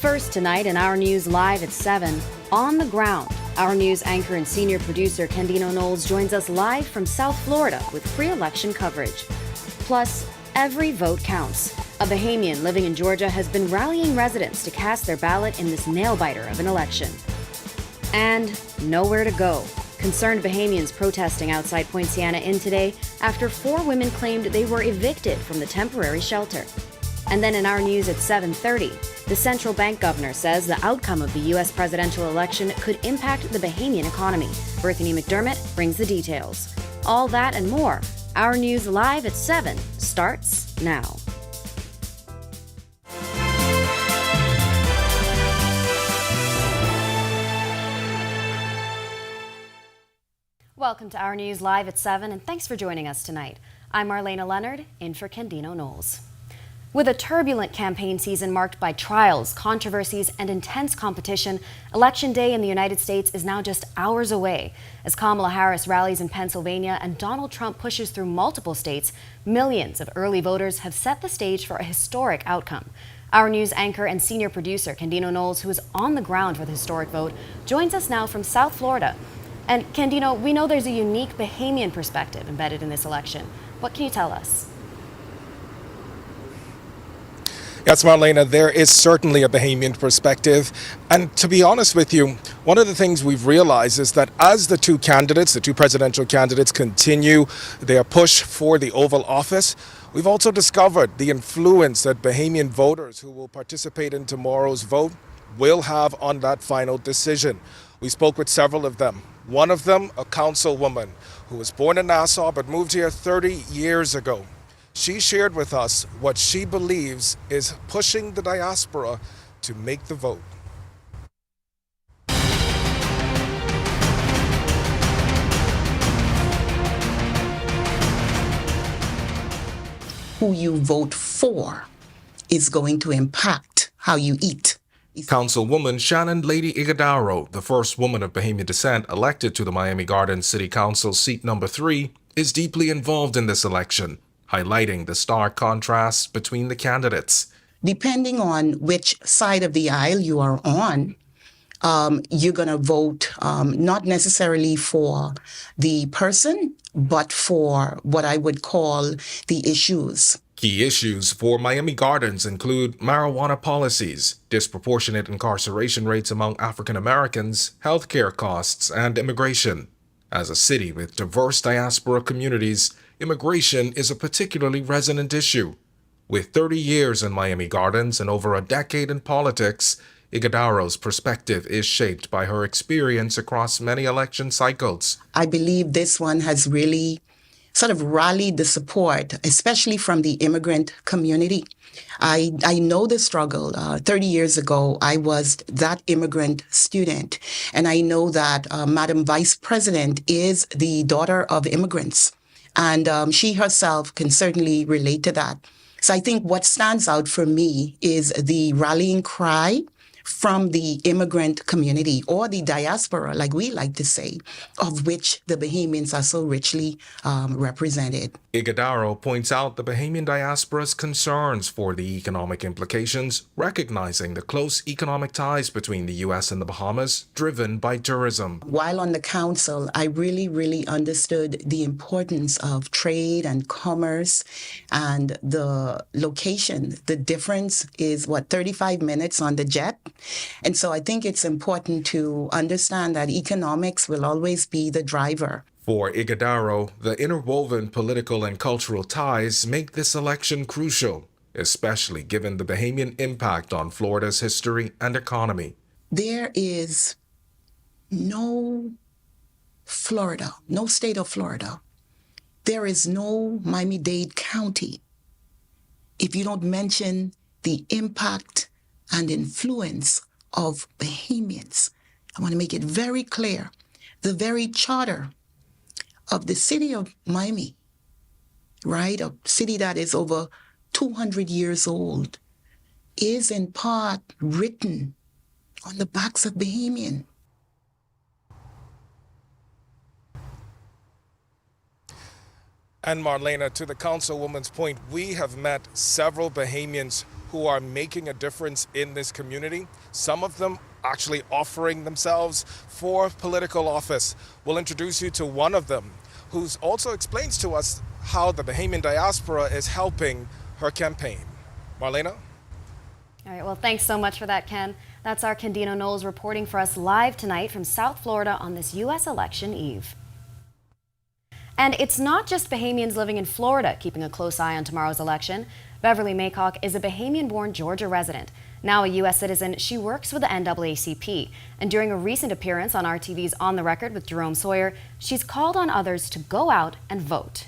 First tonight in Our News Live at 7, On the Ground. Our News anchor and senior producer Candino Knowles joins us live from South Florida with pre-election coverage. Plus, every vote counts. A Bahamian living in Georgia has been rallying residents to cast their ballot in this nail-biter of an election. And nowhere to go. Concerned Bahamians protesting outside Poinciana Inn today after 4 women claimed they were evicted from the temporary shelter. And then in Our News at 7:30, the central bank governor says the outcome of the U.S. presidential election could impact the Bahamian economy. Brittany McDermott brings the details. All that and more. Our News Live at 7 starts now. Welcome to Our News Live at 7, and thanks for joining us tonight. I'm Marlena Leonard, in for Candino Knowles. With a turbulent campaign season marked by trials, controversies, and intense competition, Election Day in the United States is now just hours away. As Kamala Harris rallies in Pennsylvania and Donald Trump pushes through multiple states, millions of early voters have set the stage for a historic outcome. Our News anchor and senior producer, Candino Knowles, who is on the ground for the historic vote, joins us now from South Florida. And Candino, we know there's a unique Bahamian perspective embedded in this election. What can you tell us? Yes, Marlena, there is certainly a Bahamian perspective. And to be honest with you, one of the things we've realized is that as the two presidential candidates, continue their push for the Oval Office, we've also discovered the influence that Bahamian voters who will participate in tomorrow's vote will have on that final decision. We spoke with several of them. One of them, a councilwoman who was born in Nassau but moved here 30 years ago. She shared with us what she believes is pushing the diaspora to make the vote. Who you vote for is going to impact how you eat. Councilwoman Shannon Lady Ighodaro, the first woman of Bahamian descent elected to the Miami Gardens City Council seat number 3, is deeply involved in this election, highlighting the stark contrast between the candidates. Depending on which side of the aisle you are on, you're going to vote not necessarily for the person, but for what I would call the issues. Key issues for Miami Gardens include marijuana policies, disproportionate incarceration rates among African Americans, healthcare costs, and immigration. As a city with diverse diaspora communities, immigration is a particularly resonant issue. With 30 years in Miami Gardens and over a decade in politics, Ighodaro's perspective is shaped by her experience across many election cycles. I believe this one has really sort of rallied the support, especially from the immigrant community. I know the struggle. 30 years ago, I was that immigrant student. And I know that Madam Vice President is the daughter of immigrants. And she herself can certainly relate to that. So I think what stands out for me is the rallying cry from the immigrant community, or the diaspora, like we like to say, of which the Bahamians are so richly represented. Ighodaro points out the Bahamian diaspora's concerns for the economic implications, recognizing the close economic ties between the U.S. and the Bahamas, driven by tourism. While on the council, I really understood the importance of trade and commerce and the location. The difference is, 35 minutes on the jet? And so I think it's important to understand that economics will always be the driver. For Ighodaro, the interwoven political and cultural ties make this election crucial, especially given the Bahamian impact on Florida's history and economy. There is no state of Florida. There is no Miami-Dade County if you don't mention the impact and influence of Bahamians. I want to make it very clear. The very charter of the city of Miami, right, a city that is over 200 years old, is in part written on the backs of Bahamian. And Marlena, to the councilwoman's point, we have met several Bahamians who are making a difference in this community. Some of them actually offering themselves for political office. We'll introduce you to one of them, who also explains to us how the Bahamian diaspora is helping her campaign. Marlena? All right, well, thanks so much for that, Ken. That's our Candino Knowles reporting for us live tonight from South Florida on this U.S. election eve. And it's not just Bahamians living in Florida keeping a close eye on tomorrow's election. Beverly Maycock is a Bahamian-born Georgia resident. Now a U.S. citizen, she works with the NAACP. And during a recent appearance on RTV's On the Record with Jerome Sawyer, she's called on others to go out and vote.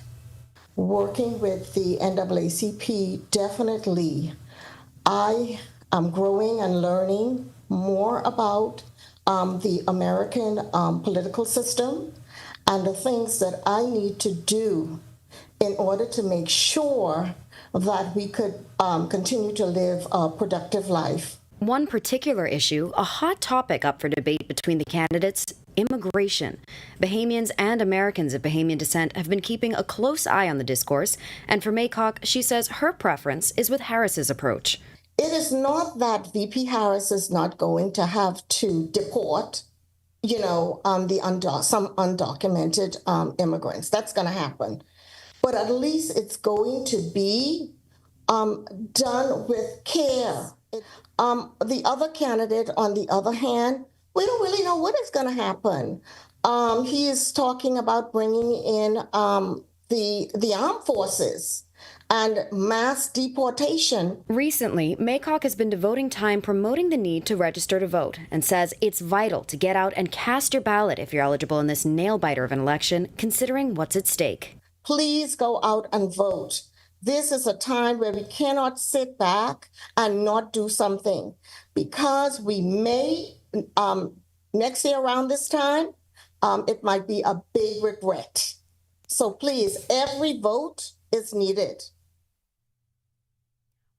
Working with the NAACP, definitely, I am growing and learning more about the American political system and the things that I need to do in order to make sure that we could continue to live a productive life. One particular issue, a hot topic up for debate between the candidates, immigration. Bahamians and Americans of Bahamian descent have been keeping a close eye on the discourse, and for Maycock, she says her preference is with Harris's approach. It is not that VP Harris is not going to have to deport, some undocumented immigrants. That's going to happen. But at least it's going to be done with care. The other candidate, on the other hand, we don't really know what is going to happen. He is talking about bringing in the armed forces and mass deportation. Recently, Maycock has been devoting time promoting the need to register to vote and says it's vital to get out and cast your ballot if you're eligible in this nail-biter of an election, considering what's at stake. Please go out and vote. This is a time where we cannot sit back and not do something, because we may, next year around this time, it might be a big regret. So please, every vote is needed.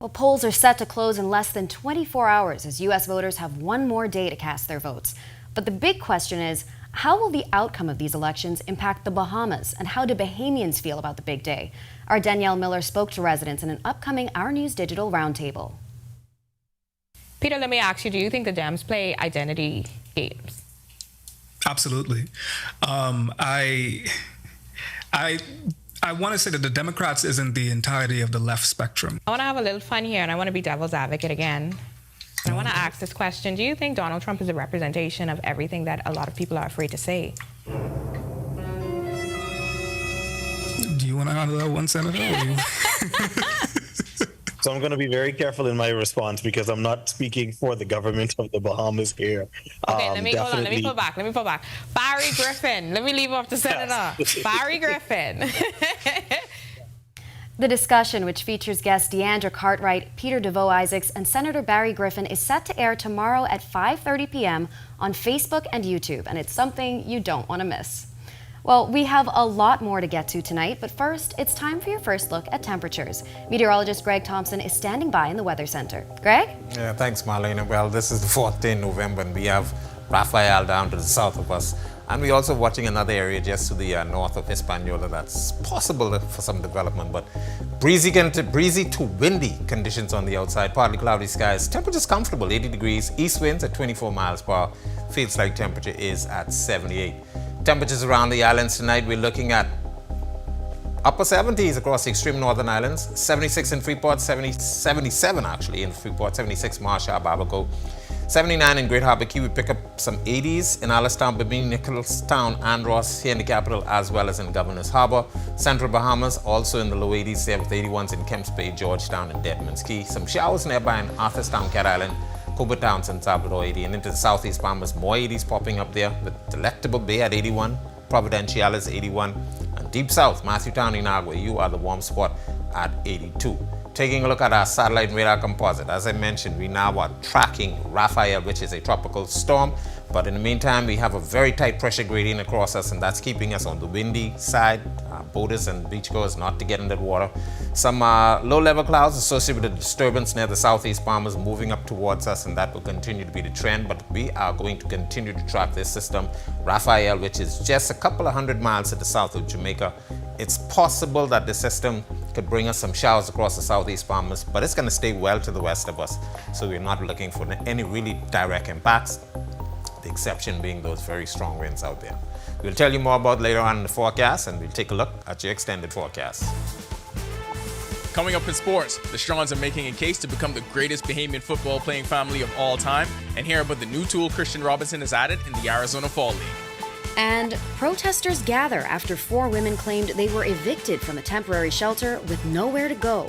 Well, polls are set to close in less than 24 hours as U.S. voters have one more day to cast their votes. But the big question is, how will the outcome of these elections impact the Bahamas, and how do Bahamians feel about the big day? Our Danielle Miller spoke to residents in an upcoming Our News Digital Roundtable. Peter, let me ask you, do you think the Dems play identity games? Absolutely. I want to say that the Democrats isn't the entirety of the left spectrum. I want to have a little fun here, and I want to be devil's advocate again. And I want to ask this question. Do you think Donald Trump is a representation of everything that a lot of people are afraid to say? Do you want to honor that one, Senator? So I'm going to be very careful in my response because I'm not speaking for the government of the Bahamas here. Okay, hold on. Let me pull back. Barry Griffin. Let me leave off the senator. Barry Griffin. The discussion, which features guests Deandra Cartwright, Peter DeVoe Isaacs, and Senator Barry Griffin, is set to air tomorrow at 5:30 p.m. on Facebook and YouTube, and it's something you don't want to miss. Well, we have a lot more to get to tonight, but first, it's time for your first look at temperatures. Meteorologist Greg Thompson is standing by in the Weather Center. Greg? Yeah, thanks, Marlena. Well, this is the 14th of November, and we have Rafael down to the south of us. And we're also watching another area just to the north of Hispaniola that's possible for some development, but breezy to windy conditions on the outside, partly cloudy skies. Temperature's comfortable, 80 degrees, east winds at 24 miles per hour. Feels like temperature is at 78. Temperatures around the islands tonight, we're looking at upper 70s across the extreme northern islands, 76 in Freeport, 77 actually in Freeport, 76 Marshall, Abaco, 79 in Great Harbor Key. We pick up some 80s in Alistown, Bimini, Nicholstown, and Ross here in the capital, as well as in Governor's Harbor. Central Bahamas also in the low 80s there with 81s in Kemps Bay, Georgetown, and Deadman's Key. Some showers nearby in Arthurstown, Cat Island, Cobra Town, San Salvador 80, and into the southeast Bahamas, more 80s popping up there with Delectable Bay at 81, Providenciales 81, and deep south, Matthewtown, Inagua, you are the warm spot at 82. Taking a look at our satellite radar composite, as I mentioned, we now are tracking Rafael, which is a tropical storm. But in the meantime, we have a very tight pressure gradient across us, and that's keeping us on the windy side. Boaters and beachgoers not to get in the water. Some low-level clouds associated with the disturbance near the southeast Bahamas moving up towards us, and that will continue to be the trend. But we are going to continue to track this system, Rafael, which is just a couple of hundred miles to the south of Jamaica. It's possible that the system could bring us some showers across the southeast Bahamas, but it's going to stay well to the west of us. So we're not looking for any really direct impacts. The exception being those very strong winds out there. We'll tell you more about later on in the forecast, and we'll take a look at your extended forecast. Coming up in sports, the Strons are making a case to become the greatest Bahamian football playing family of all time, and hear about the new tool Christian Robinson has added in the Arizona Fall League. And protesters gather after 4 women claimed they were evicted from a temporary shelter with nowhere to go.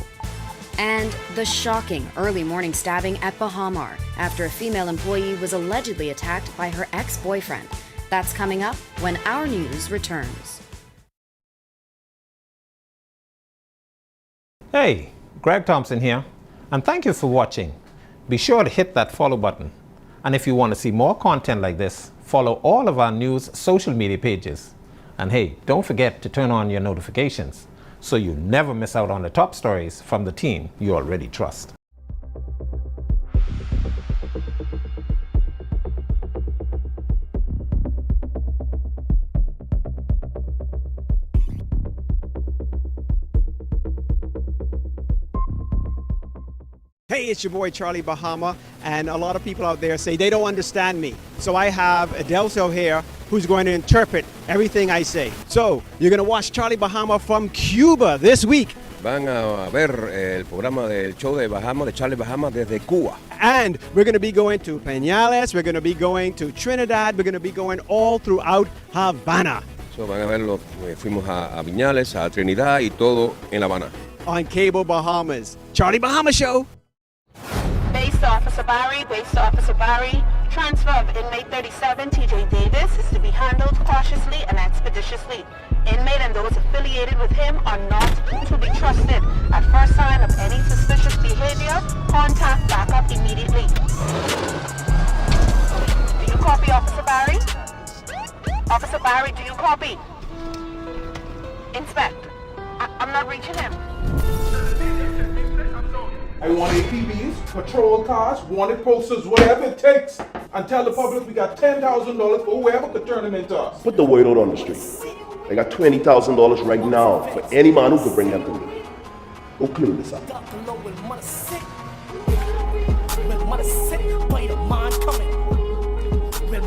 And the shocking early morning stabbing at Bahamar after a female employee was allegedly attacked by her ex-boyfriend. That's coming up when Our News returns. Hey, Greg Thompson here, and thank you for watching. Be sure to hit that follow button. And if you want to see more content like this, follow all of our news social media pages. And hey, don't forget to turn on your notifications so you never miss out on the top stories from the team you already trust. Hey, it's your boy Charlie Bahama, and a lot of people out there say they don't understand me. So I have Adelso here who's going to interpret everything I say. So you're going to watch Charlie Bahama from Cuba this week. Van a ver el programa del show de Bahama, de Charlie Bahama desde Cuba. And we're going to be going to Peñales, we're going to be going to Trinidad, we're going to be going all throughout Havana. So van a verlo, fuimos a Viñales, a Trinidad y todo en La Habana. On Cable Bahamas. Charlie Bahama Show. Base Officer Barry, transfer of inmate 37, TJ Davis, is to be handled cautiously and expeditiously. Inmate and those affiliated with him are not to be trusted. At first sign of any suspicious behavior, contact backup immediately. Do you copy, Officer Barry? Officer Barry, do you copy? Inspect. I'm not reaching him. I want APBs, patrol cars, wanted posters, whatever it takes, and tell the public we got $10,000 for whoever could turn them into us. Put the word out on the street. I got $20,000 right now for any man who could bring them to me. Go clean this up.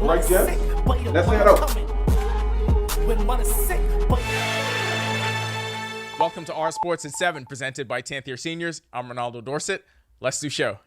Right, Jeff? Let's head out. Welcome to Our Sports at 7, presented by 10th Year Seniors. I'm Ronaldo Dorset. Let's do show.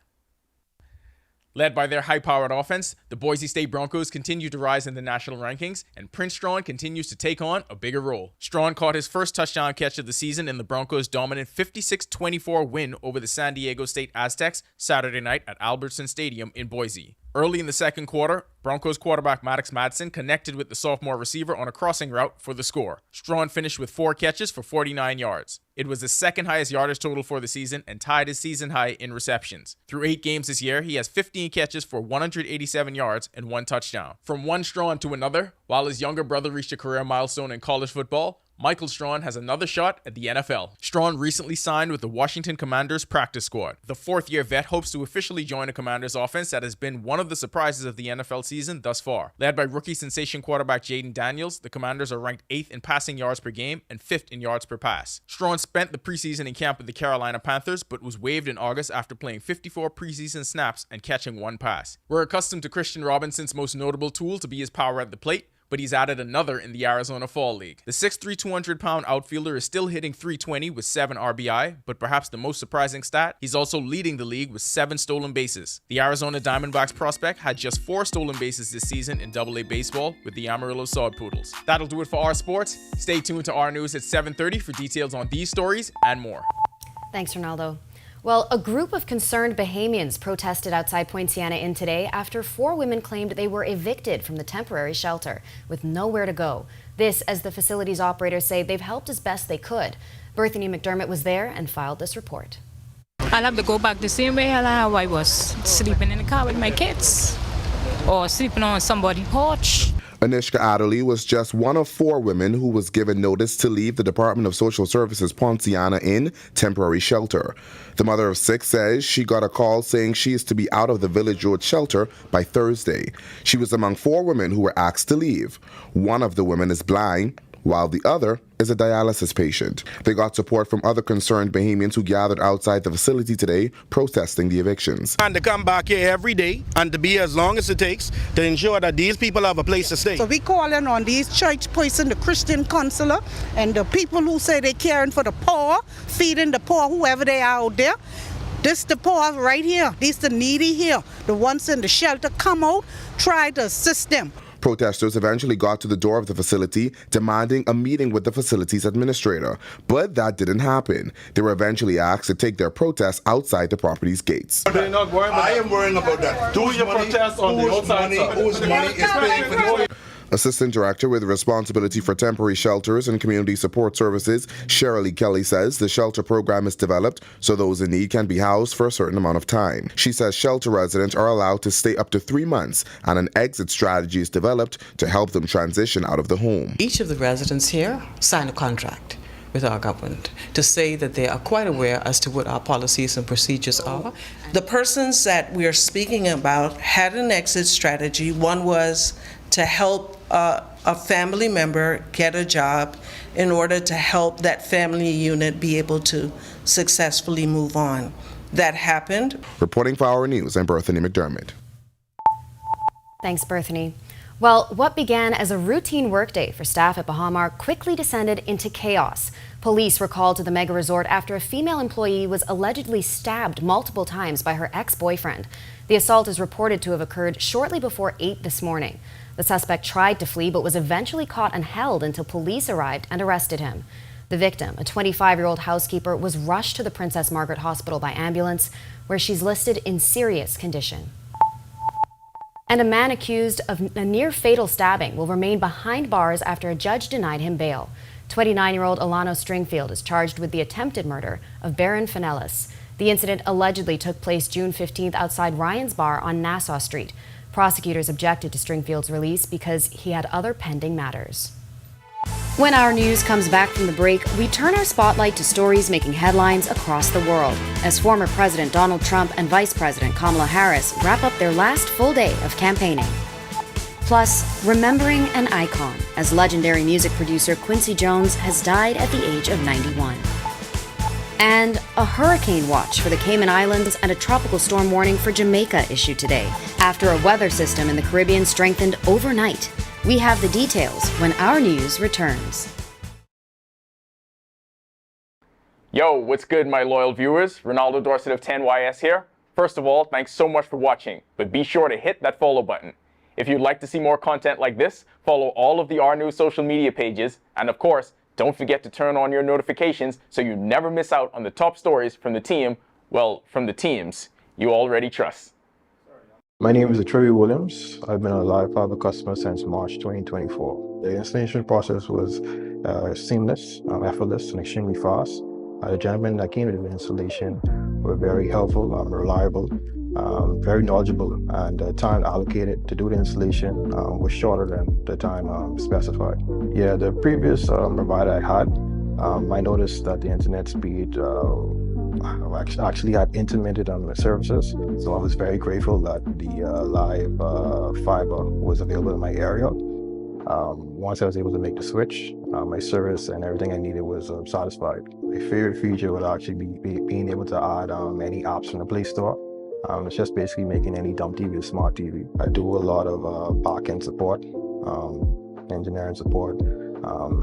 Led by their high-powered offense, the Boise State Broncos continue to rise in the national rankings, and Prince Strawn continues to take on a bigger role. Strawn caught his first touchdown catch of the season in the Broncos' dominant 56-24 win over the San Diego State Aztecs Saturday night at Albertson Stadium in Boise. Early in the second quarter, Broncos quarterback Maddox Madsen connected with the sophomore receiver on a crossing route for the score. Strawn finished with 4 catches for 49 yards. It was the second highest yardage total for the season and tied his season high in receptions. Through 8 games this year, he has 15 catches for 187 yards and 1 touchdown. From one Strawn to another, while his younger brother reached a career milestone in college football, Michael Strawn has another shot at the NFL. Strawn recently signed with the Washington Commanders practice squad. The 4th-year vet hopes to officially join a Commanders offense that has been one of the surprises of the NFL season thus far. Led by rookie sensation quarterback Jaden Daniels, the Commanders are ranked 8th in passing yards per game and 5th in yards per pass. Strawn spent the preseason in camp with the Carolina Panthers, but was waived in August after playing 54 preseason snaps and catching 1 pass. We're accustomed to Christian Robinson's most notable tool to be his power at the plate, but he's added another in the Arizona Fall League. The 6'3", 200-pound outfielder is still hitting .320 with 7 RBI, but perhaps the most surprising stat, he's also leading the league with 7 stolen bases. The Arizona Diamondbacks prospect had just 4 stolen bases this season in AA baseball with the Amarillo Sod Poodles. That'll do it for Our Sports. Stay tuned to Our News at 7:30 for details on these stories and more. Thanks, Ronaldo. Well, a group of concerned Bahamians protested outside Poinciana Inn today after 4 women claimed they were evicted from the temporary shelter with nowhere to go. This, as the facility's operators say, they've helped as best they could. Berthany McDermott was there and filed this report. I'll have to go back the same way how I was, sleeping in the car with my kids or sleeping on somebody's porch. Anishka Adderley was just one of 4 women who was given notice to leave the Department of Social Services Poinciana Inn temporary shelter. The mother of 6 says she got a call saying she is to be out of the Village Road shelter by Thursday. She was among 4 women who were asked to leave. One of the women is blind, while the other is a dialysis patient. They got support from other concerned Bahamians who gathered outside the facility today protesting the evictions. And to come back here every day and to be as long as it takes to ensure that these people have a place to stay. So we calling on these church person, the Christian counselor, and the people who say they're caring for the poor, feeding the poor, whoever they are out there. This the poor right here. These the needy here. The ones in the shelter come out, try to assist them. Protesters eventually got to the door of the facility demanding a meeting with the facility's administrator, but that didn't happen. They were eventually asked to take their protest outside the property's gates. They're not worried about I am worrying about that. Do your protest on the outside side. Whose money is paying for this? Assistant Director with responsibility for temporary shelters and community support services, Shirley Kelly says the shelter program is developed so those in need can be housed for a certain amount of time. She says shelter residents are allowed to stay up to 3 months and an exit strategy is developed to help them transition out of the home. Each of the residents here sign a contract. with our government to say that they are quite aware as to what our policies and procedures are. The persons that we are speaking about had an exit strategy. One was to help a family member get a job in order to help that family unit be able to successfully move on. That happened. Reporting for Our News, I'm Berthany McDermott. Thanks, Berthany. Well, what began as a routine workday for staff at Bahamar quickly descended into chaos. Police were called to the mega resort after a female employee was allegedly stabbed multiple times by her ex-boyfriend. The assault is reported to have occurred shortly before 8 this morning. The suspect tried to flee but was eventually caught and held until police arrived and arrested him. The victim, a 25-year-old housekeeper, was rushed to the Princess Margaret Hospital by ambulance, where she's listed in serious condition. And a man accused of a near-fatal stabbing will remain behind bars after a judge denied him bail. 29-year-old Alano Stringfield is charged with the attempted murder of Baron Finellis. The incident allegedly took place June 15th outside Ryan's Bar on Nassau Street. Prosecutors objected to Stringfield's release because he had other pending matters. When Our News comes back from the break, we turn our spotlight to stories making headlines across the world as former President Donald Trump and Vice President Kamala Harris wrap up their last full day of campaigning. Plus, remembering an icon as legendary music producer Quincy Jones has died at the age of 91. And a hurricane watch for the Cayman Islands and a tropical storm warning for Jamaica issued today after a weather system in the Caribbean strengthened overnight. We have the details when Our News returns. Yo, what's good, my loyal viewers? Ronaldo Dorset of 10YS here. First of all, thanks so much for watching, but be sure to hit that follow button. If you'd like to see more content like this, follow all of the Our News social media pages, and of course, don't forget to turn on your notifications so you never miss out on the top stories from the team, well, from the teams you already trust. My name is Trey Williams. I've been a Live Fiber customer since March 2024. The installation process was seamless, effortless, and extremely fast. The gentlemen that came to the installation were very helpful, reliable, very knowledgeable, and the time allocated to do the installation was shorter than the time specified. Yeah, the previous provider I had, I noticed that the internet speed actually had intermittent services, so I was very grateful that the live fiber was available in my area. Once I was able to make the switch, my service and everything I needed was satisfied. My favorite feature would actually be being able to add any apps from the Play Store. It's just basically making any dumb TV a smart TV. I do a lot of back-end support, engineering support,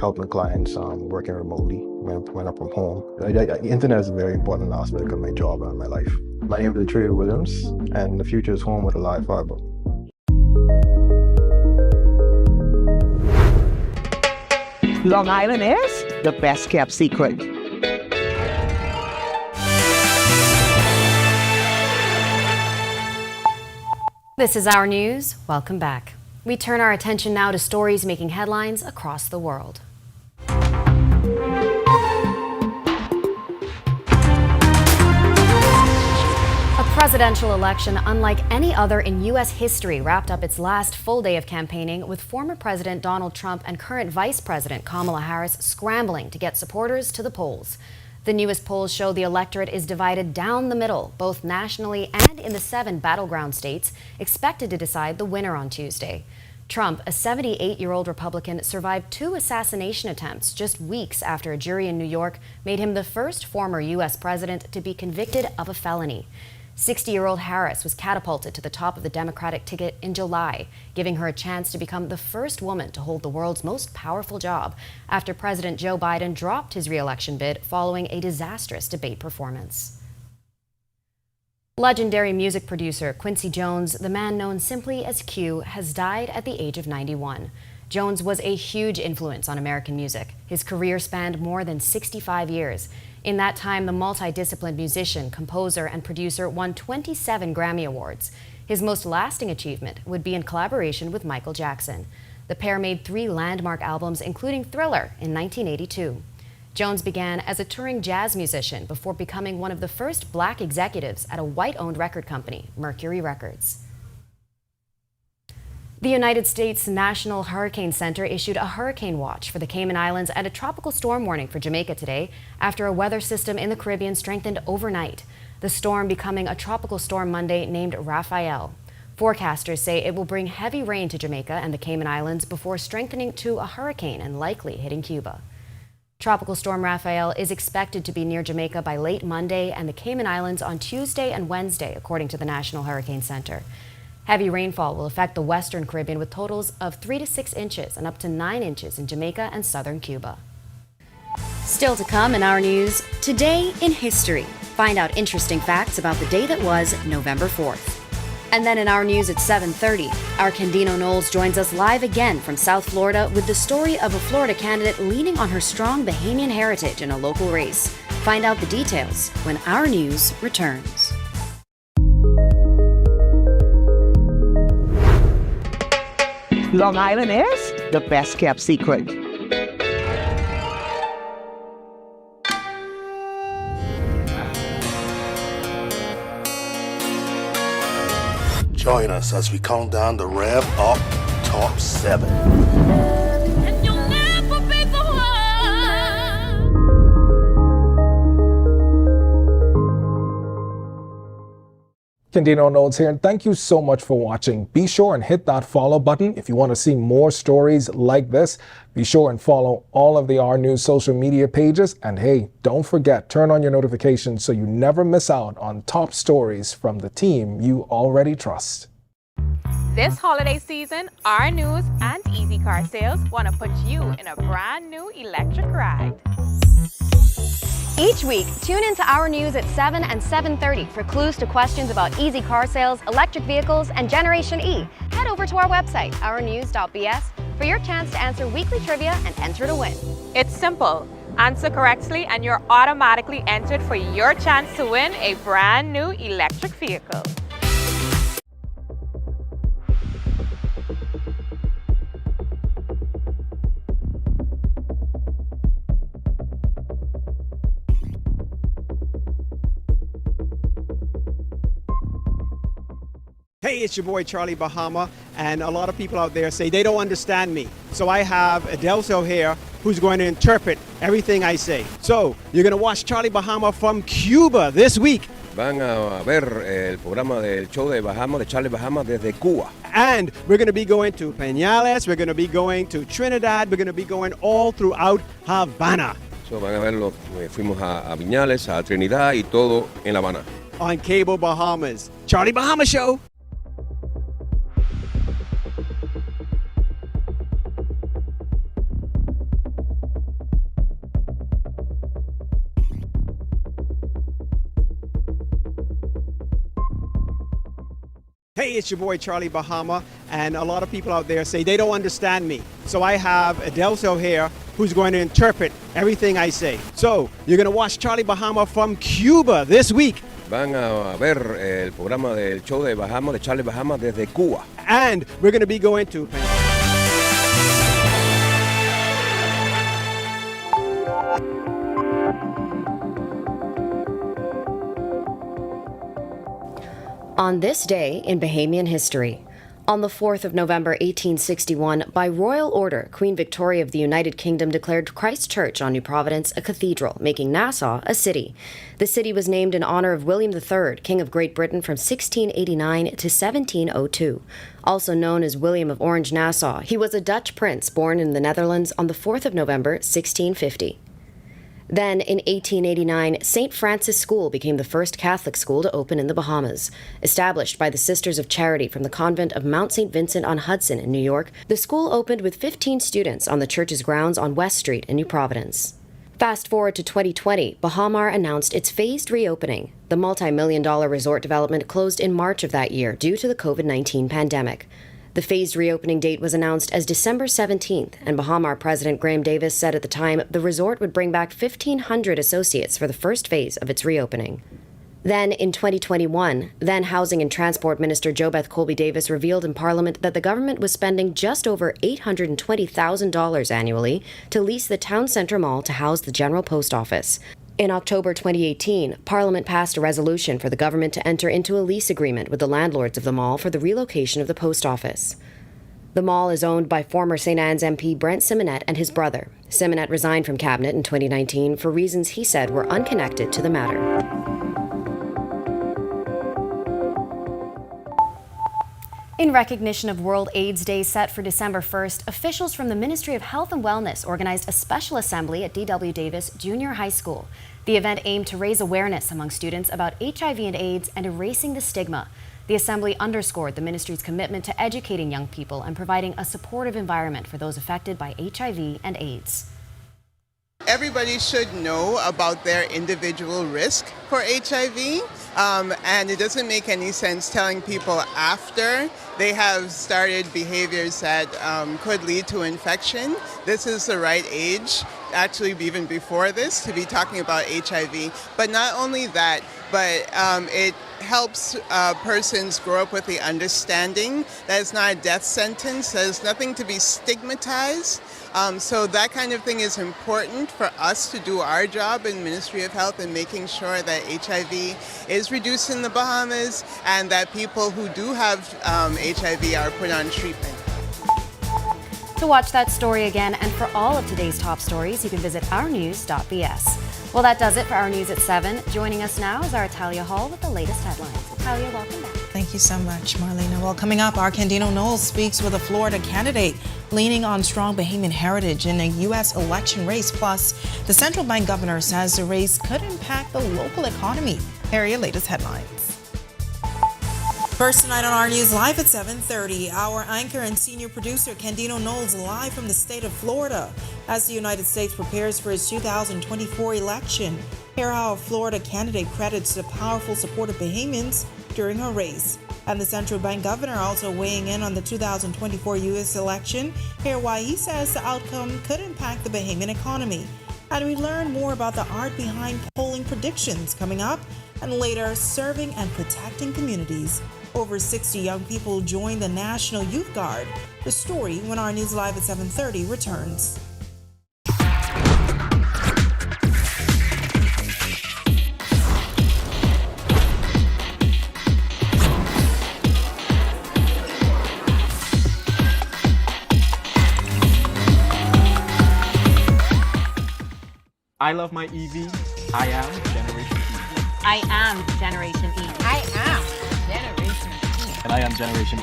helping clients working remotely when I'm from home. The internet is a very important aspect of my job and my life. My name is Trey Williams, and the future is home with a live fiber. Long Island is the best kept secret. This is Our News. Welcome back. We turn our attention now to stories making headlines across the world. A presidential election unlike any other in U.S. history wrapped up its last full day of campaigning with former President Donald Trump and current Vice President Kamala Harris scrambling to get supporters to the polls. The newest polls show the electorate is divided down the middle, both nationally and in the 7 battleground states, expected to decide the winner on Tuesday. Trump, a 78-year-old Republican, survived 2 assassination attempts just weeks after a jury in New York made him the first former U.S. president to be convicted of a felony. 60-year-old Harris was catapulted to the top of the Democratic ticket in July, giving her a chance to become the first woman to hold the world's most powerful job after President Joe Biden dropped his re-election bid following a disastrous debate performance. Legendary music producer Quincy Jones, the man known simply as Q, has died at the age of 91. Jones was a huge influence on American music. His career spanned more than 65 years. In that time, the multidisciplined musician, composer, and producer won 27 Grammy Awards. His most lasting achievement would be in collaboration with Michael Jackson. The pair made 3 landmark albums, including Thriller in 1982. Jones began as a touring jazz musician before becoming one of the first black executives at a white-owned record company, Mercury Records. The United States National Hurricane Center issued a hurricane watch for the Cayman Islands and a tropical storm warning for Jamaica today after a weather system in the Caribbean strengthened overnight. The storm becoming a tropical storm Monday named Raphael. Forecasters say it will bring heavy rain to Jamaica and the Cayman Islands before strengthening to a hurricane and likely hitting Cuba. Tropical storm Raphael is expected to be near Jamaica by late Monday and the Cayman Islands on Tuesday and Wednesday, according to the National Hurricane Center. Heavy rainfall will affect the western Caribbean with totals of 3 to 6 inches and up to 9 inches in Jamaica and southern Cuba. Still to come in our news, Today in History. Find out interesting facts about the day that was November 4th. And then in our news at 7:30, our Candino Knowles joins us live again from South Florida with the story of a Florida candidate leaning on her strong Bahamian heritage in a local race. Find out the details when Our News returns. Long Island is the best kept secret. Join us as we count down the Rev Up Top 7. Candino Knowles here, and thank you so much for watching. Be sure and hit that follow button if you want to see more stories like this. Be sure and follow all of the Our News social media pages. And hey, don't forget, turn on your notifications so you never miss out on top stories from the team you already trust. This holiday season, Our News and Easy Car Sales want to put you in a brand new electric ride. Each week, tune into Our News at 7 and 7:30 for clues to questions about easy car sales, electric vehicles, and Generation E. Head over to our website, ournews.bs, for your chance to answer weekly trivia and enter to win. It's simple. Answer correctly and you're automatically entered for your chance to win a brand new electric vehicle. Hey, it's your boy Charlie Bahama, and a lot of people out there say they don't understand me. So I have Adelso here who's going to interpret everything I say. So you're going to watch Charlie Bahama from Cuba this week. Van a ver el programa del show de Bahama, de Charlie Bahama desde Cuba. And we're going to be going to Peñales, we're going to be going to Trinidad, we're going to be going all throughout Havana. So van a verlo, fuimos a Viñales, a Trinidad y todo en La Habana. On Cable Bahamas. Charlie Bahama Show. Hey, it's your boy Charlie Bahama, and a lot of people out there say they don't understand me. So I have Adelso here who's going to interpret everything I say. So you're going to watch Charlie Bahama from Cuba this week. Van a ver el programa del show de Bahama, de Charlie Bahama desde Cuba. And we're going to be going to On this day in Bahamian history, on the 4th of November 1861, by royal order, Queen Victoria of the United Kingdom declared Christ Church on New Providence a cathedral, making Nassau a city. The city was named in honor of William III, King of Great Britain from 1689 to 1702. Also known as William of Orange-Nassau, he was a Dutch prince born in the Netherlands on the 4th of November 1650. Then, in 1889, St. Francis School became the first Catholic school to open in the Bahamas. Established by the Sisters of Charity from the convent of Mount St. Vincent on Hudson in New York, the school opened with 15 students on the church's grounds on West Street in New Providence. Fast forward to 2020, Bahamar announced its phased reopening. The multi-million-dollar resort development closed in March of that year due to the COVID-19 pandemic. The phased reopening date was announced as December 17th, and Bahamar President Graham Davis said at the time the resort would bring back 1,500 associates for the first phase of its reopening. Then, in 2021, then Housing and Transport Minister JoBeth Colby Davis revealed in Parliament that the government was spending just over $820,000 annually to lease the Town Centre Mall to house the General Post Office. In October 2018, Parliament passed a resolution for the government to enter into a lease agreement with the landlords of the mall for the relocation of the post office. The mall is owned by former St. Anne's MP Brent Simonette and his brother. Simonette resigned from cabinet in 2019 for reasons he said were unconnected to the matter. In recognition of World AIDS Day set for December 1st, officials from the Ministry of Health and Wellness organized a special assembly at D.W. Davis Junior High School. The event aimed to raise awareness among students about HIV and AIDS and erasing the stigma. The assembly underscored the ministry's commitment to educating young people and providing a supportive environment for those affected by HIV and AIDS. Everybody should know about their individual risk for HIV, and it doesn't make any sense telling people after they have started behaviors that could lead to infection. This is the right age, actually even before this, to be talking about HIV. But not only that, but it helps persons grow up with the understanding that it's not a death sentence, there's nothing to be stigmatized. So that kind of thing is important for us to do our job in Ministry of Health in making sure that HIV is reduced in the Bahamas and that people who do have HIV are put on treatment. To watch that story again and for all of today's top stories, you can visit ournews.bs. Well, that does it for Our News at 7. Joining us now is our Talia Hall with the latest headlines. Talia, welcome back. Thank you so much, Marlena. Well, coming up, our Candino Knowles speaks with a Florida candidate leaning on strong Bahamian heritage in a U.S. election race. Plus, the central bank governor says the race could impact the local economy. Here are your latest headlines. First tonight on Our News Live at 7:30, our anchor and senior producer Candino Knowles live from the state of Florida as the United States prepares for its 2024 election. Here how a Florida candidate credits the powerful support of Bahamians during her race. And the central bank governor also weighing in on the 2024 U.S. election. Here why he says the outcome could impact the Bahamian economy. And we learn more about the art behind polling predictions coming up. And later, serving and protecting communities. Over 60 young people joined the National Youth Guard. The story when Our News Live at 7:30 returns. I love my EV. I am Generation E. I am Generation E. I am Generation E. And I am Generation E.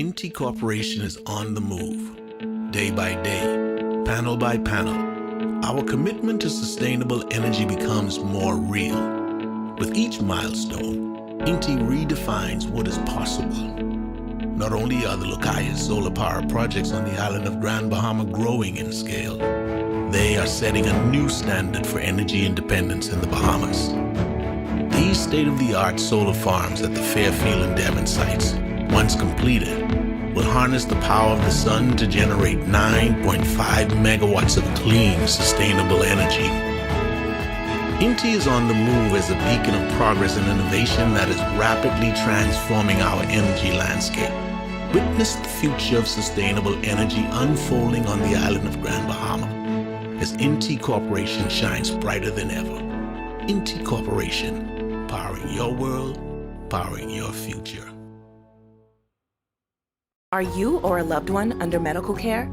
INTI Corporation is on the move, day by day, panel by panel. Our commitment to sustainable energy becomes more real. With each milestone, INTI redefines what is possible. Not only are the Lucayas solar power projects on the island of Grand Bahama growing in scale, they are setting a new standard for energy independence in the Bahamas. These state-of-the-art solar farms at the Fairfield and Devon sites, once completed, will harness the power of the sun to generate 9.5 megawatts of clean, sustainable energy. INTI is on the move as a beacon of progress and innovation that is rapidly transforming our energy landscape. Witness the future of sustainable energy unfolding on the island of Grand Bahama as INTI Corporation shines brighter than ever. INTI Corporation, powering your world, powering your future. Are you or a loved one under medical care?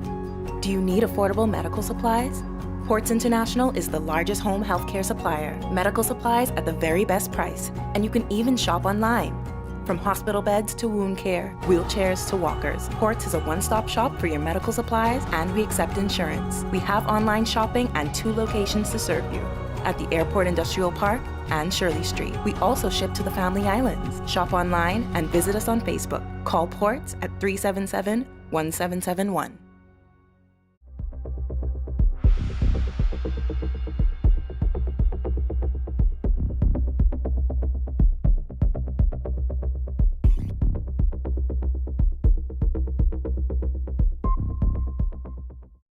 Do you need affordable medical supplies? Ports International is the largest home healthcare supplier. Medical supplies at the very best price, and you can even shop online. From hospital beds to wound care, wheelchairs to walkers, Ports is a one-stop shop for your medical supplies, and we accept insurance. We have online shopping and 2 locations to serve you, at the Airport Industrial Park and Shirley Street. We also ship to the Family Islands. Shop online and visit us on Facebook. Call Ports at 377-1771.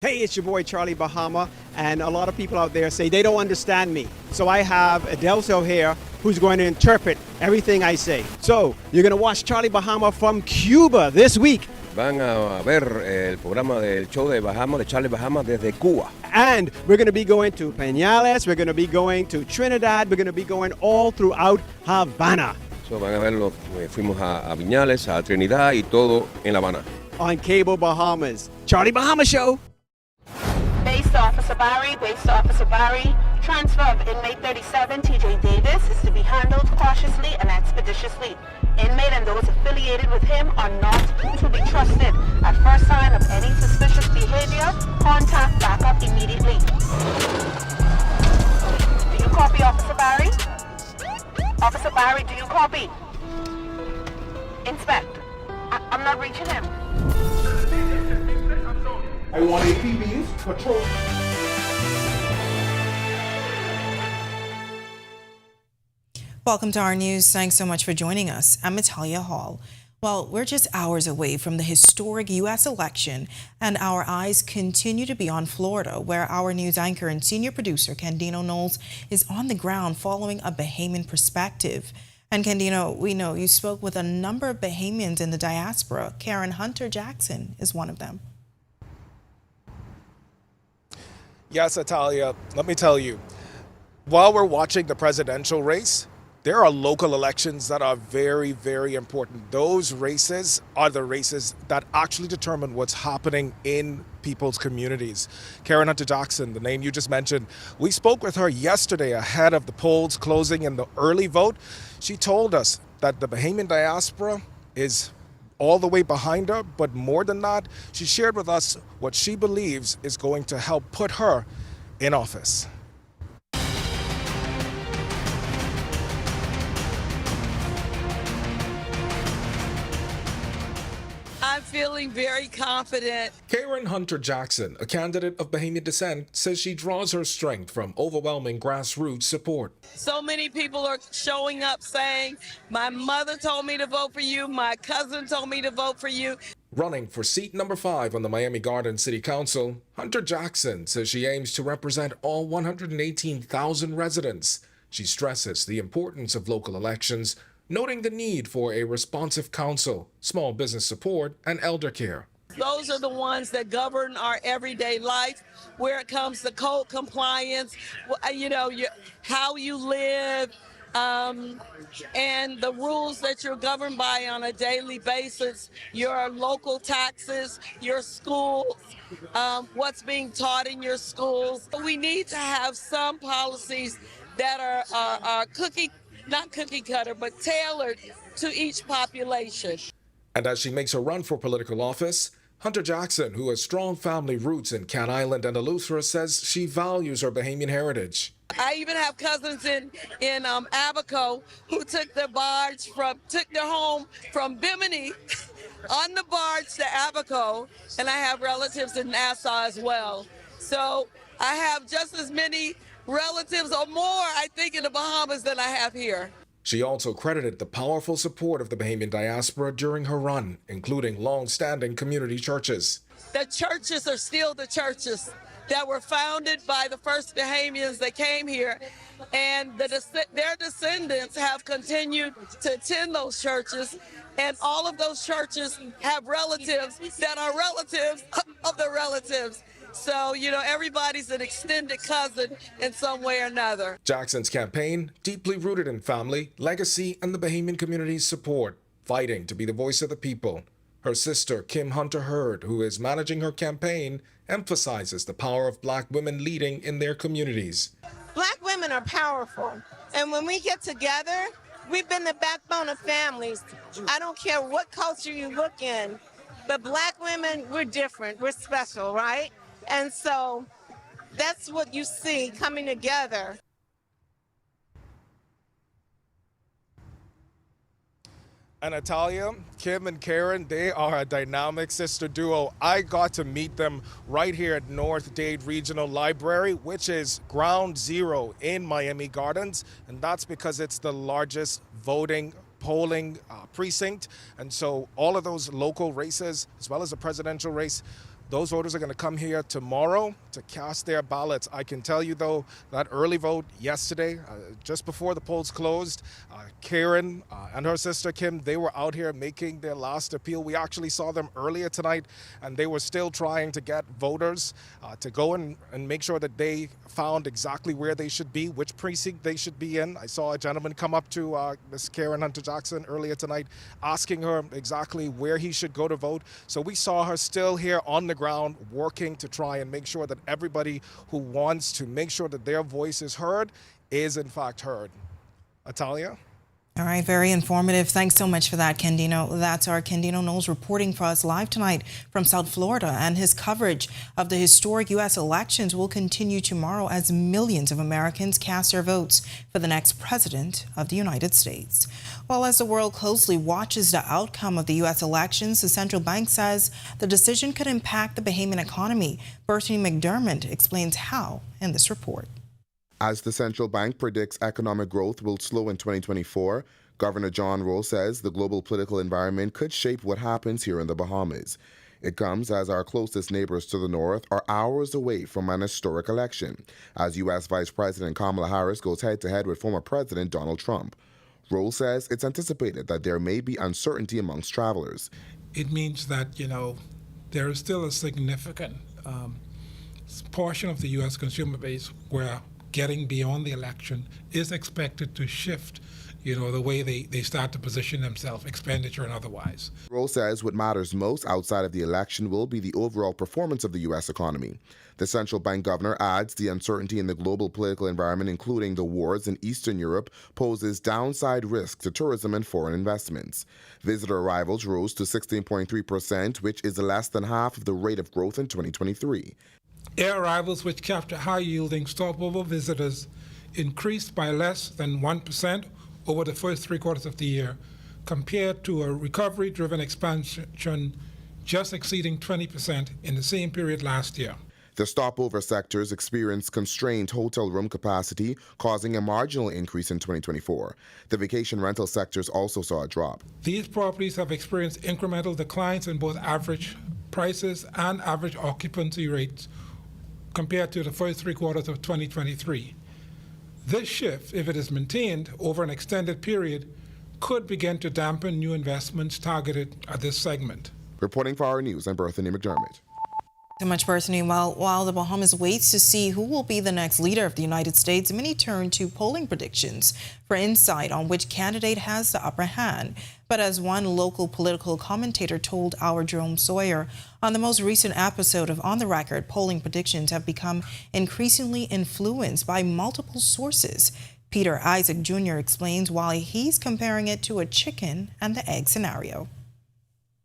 Hey, it's your boy Charlie Bahama, and a lot of people out there say they don't understand me. So I have Adelso here who's going to interpret everything I say. So you're going to watch Charlie Bahama from Cuba this week. Van a ver el programa del show de Bahamas, de Charlie Bahamas desde Cuba. And we're going to be going to Peñales, we're going to be going to Trinidad, we're going to be going all throughout Havana. So van a verlo, fuimos a Viñales, a Trinidad y todo en La Habana. On Cable Bahamas. Charlie Bahama Show. Base Officer Barry, transfer of inmate 37, TJ Davis, is to be handled cautiously and expeditiously. Inmate and those affiliated with him are not to be trusted. At first sign of any suspicious behavior, contact backup immediately. Do you copy, Officer Barry? Officer Barry, do you copy? Inspect. I'm not reaching him. I want APBs, patrol. Welcome to our news. Thanks so much for joining us. I'm Natalia Hall. Well, we're just hours away from the historic U.S. election, and our eyes continue to be on Florida, where our news anchor and senior producer, Candino Knowles, is on the ground following a Bahamian perspective. And Candino, we know you spoke with a number of Bahamians in the diaspora. Karen Hunter Jackson is one of them. Yes, Natalia, let me tell you, while we're watching the presidential race, there are local elections that are very, very important. Those races are the races that actually determine what's happening in people's communities. Karen Hunter Jackson, the name you just mentioned, we spoke with her yesterday ahead of the polls closing in the early vote. She told us that the Bahamian diaspora is all the way behind her, but more than that, she shared with us what she believes is going to help put her in office. I'm feeling very confident. Karen Hunter Jackson, a candidate of Bahamian descent, says she draws her strength from overwhelming grassroots support. So many people are showing up saying, my mother told me to vote for you, my cousin told me to vote for you. Running for seat number 5 on the Miami Gardens City Council, Hunter Jackson says she aims to represent all 118,000 residents. She stresses the importance of local elections, noting the need for a responsive council, small business support, and elder care. Those are the ones that govern our everyday life, where it comes to code compliance, how you live, and the rules that you're governed by on a daily basis, your local taxes, your schools, what's being taught in your schools. We need to have some policies that are not cookie cutter, but tailored to each population. And as she makes her run for political office, Hunter Jackson, who has strong family roots in Cat Island and Eleuthera, says she values her Bahamian heritage. I even have cousins in Abaco who took their home from Bimini on the barge to Abaco, and I have relatives in Nassau as well. So I have just as many relatives or more, I think, in the Bahamas than I have here. She also credited the powerful support of the Bahamian diaspora during her run, including long-standing community churches. The churches are still the churches that were founded by the first Bahamians that came here, and their descendants have continued to attend those churches, and all of those churches have relatives that are relatives of the relatives. So, everybody's an extended cousin in some way or another. Jackson's campaign, deeply rooted in family, legacy, and the Bahamian community's support, fighting to be the voice of the people. Her sister, Kim Hunter Hurd, who is managing her campaign, emphasizes the power of Black women leading in their communities. Black women are powerful, and when we get together, we've been the backbone of families. I don't care what culture you look in, but Black women, we're different, we're special, right? And so that's what you see coming together. And Natalia, Kim and Karen, they are a dynamic sister duo. I got to meet them right here at North Dade Regional Library, which is ground zero in Miami Gardens. And that's because it's the largest polling precinct. And so all of those local races, as well as the presidential race, Those voters are going to come here tomorrow to cast their ballots. I can tell you, though, that early vote yesterday, just before the polls closed, Karen and her sister Kim, they were out here making their last appeal. We actually saw them earlier tonight, and they were still trying to get voters to go and make sure that they found exactly where they should be, which precinct they should be in. I saw a gentleman come up to Miss Karen Hunter-Jackson earlier tonight, asking her exactly where he should go to vote. So we saw her still here on the ground working to try and make sure that everybody who wants to make sure that their voice is heard is in fact heard. Atalia? All right, very informative. Thanks so much for that, Kendino. That's our Kendino Knowles reporting for us live tonight from South Florida, and his coverage of the historic U.S. elections will continue tomorrow as millions of Americans cast their votes for the next president of the United States. Well, as the world closely watches the outcome of the U.S. elections, the central bank says the decision could impact the Bahamian economy. Bertini McDermott explains how in this report. As the central bank predicts economic growth will slow in 2024, Governor John Rowe says the global political environment could shape what happens here in the Bahamas. It comes as our closest neighbors to the north are hours away from an historic election, as U.S. Vice President Kamala Harris goes head-to-head with former President Donald Trump. Rowe says it's anticipated that there may be uncertainty amongst travelers. It means that, there is still a significant portion of the U.S. consumer base where getting beyond the election is expected to shift, the way they start to position themselves, expenditure and otherwise. Rowe says what matters most outside of the election will be the overall performance of the U.S. economy. The central bank governor adds the uncertainty in the global political environment, including the wars in Eastern Europe, poses downside risk to tourism and foreign investments. Visitor arrivals rose to 16.3%, which is less than half of the rate of growth in 2023. Air arrivals, which capture high-yielding stopover visitors, increased by less than 1% over the first 3 quarters of the year, compared to a recovery-driven expansion just exceeding 20% in the same period last year. The stopover sectors experienced constrained hotel room capacity, causing a marginal increase in 2024. The vacation rental sectors also saw a drop. These properties have experienced incremental declines in both average prices and average occupancy rates compared to the first 3 quarters of 2023. This shift, if it is maintained over an extended period, could begin to dampen new investments targeted at this segment. Reporting for Our News, I'm Bertini McDermott. So much, Bertini. While the Bahamas waits to see who will be the next leader of the United States, many turn to polling predictions for insight on which candidate has the upper hand. But as one local political commentator told our Jerome Sawyer on the most recent episode of On the Record, polling predictions have become increasingly influenced by multiple sources. Peter Isaac Jr. explains why he's comparing it to a chicken and the egg scenario.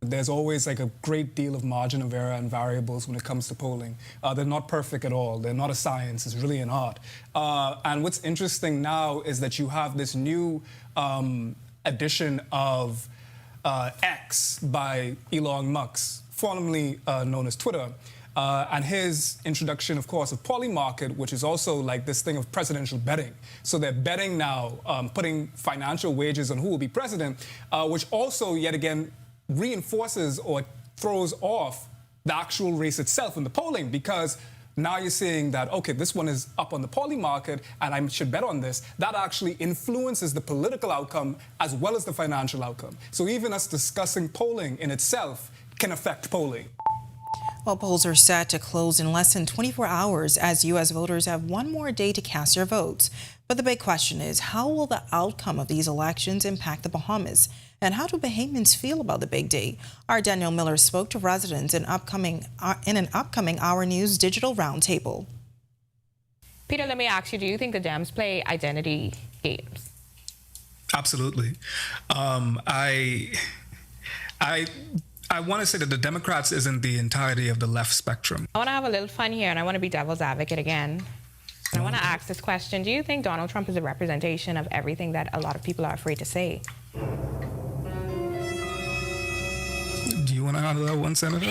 There's always a great deal of margin of error and variables when it comes to polling. They're not perfect at all. They're not a science. It's really an art. And what's interesting now is that you have this new edition of X by Elon Musk, formerly known as Twitter. And his introduction, of course, of Polymarket, which is also like this thing of presidential betting. So they're betting now, putting financial wagers on who will be president, which also, yet again, reinforces or throws off the actual race itself in the polling, because now you're seeing that, okay, this one is up on the Polymarket and I should bet on this. That actually influences the political outcome as well as the financial outcome. So even us discussing polling in itself can affect polling. Well, polls are set to close in less than 24 hours as U.S. voters have one more day to cast their votes. But the big question is, how will the outcome of these elections impact the Bahamas? And how do Bahamians feel about the big day? Our Daniel Miller spoke to residents in an upcoming Our News digital roundtable. Peter, let me ask you, do you think the Dems play identity games? Absolutely. I want to say that the Democrats isn't the entirety of the left spectrum. I want to have a little fun here, and I want to be devil's advocate again. And I want to ask this question. Do you think Donald Trump is a representation of everything that a lot of people are afraid to say? Do you want to handle that one, Senator?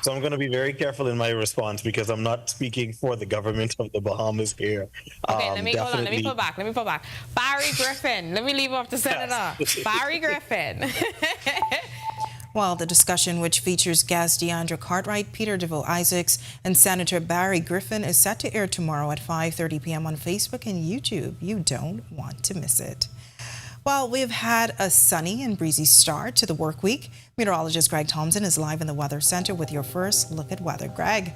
So I'm going to be very careful in my response because I'm not speaking for the government of the Bahamas here. Okay, hold on. Let me pull back. Barry Griffin. Let me leave off the senator. Barry Griffin. Well, the discussion, which features guests Deandra Cartwright, Peter DeVoe Isaacs, and Senator Barry Griffin, is set to air tomorrow at 5:30 p.m. on Facebook and YouTube. You don't want to miss it. Well, we've had a sunny and breezy start to the work week. Meteorologist Greg Thompson is live in the Weather Center with your first look at weather. Greg.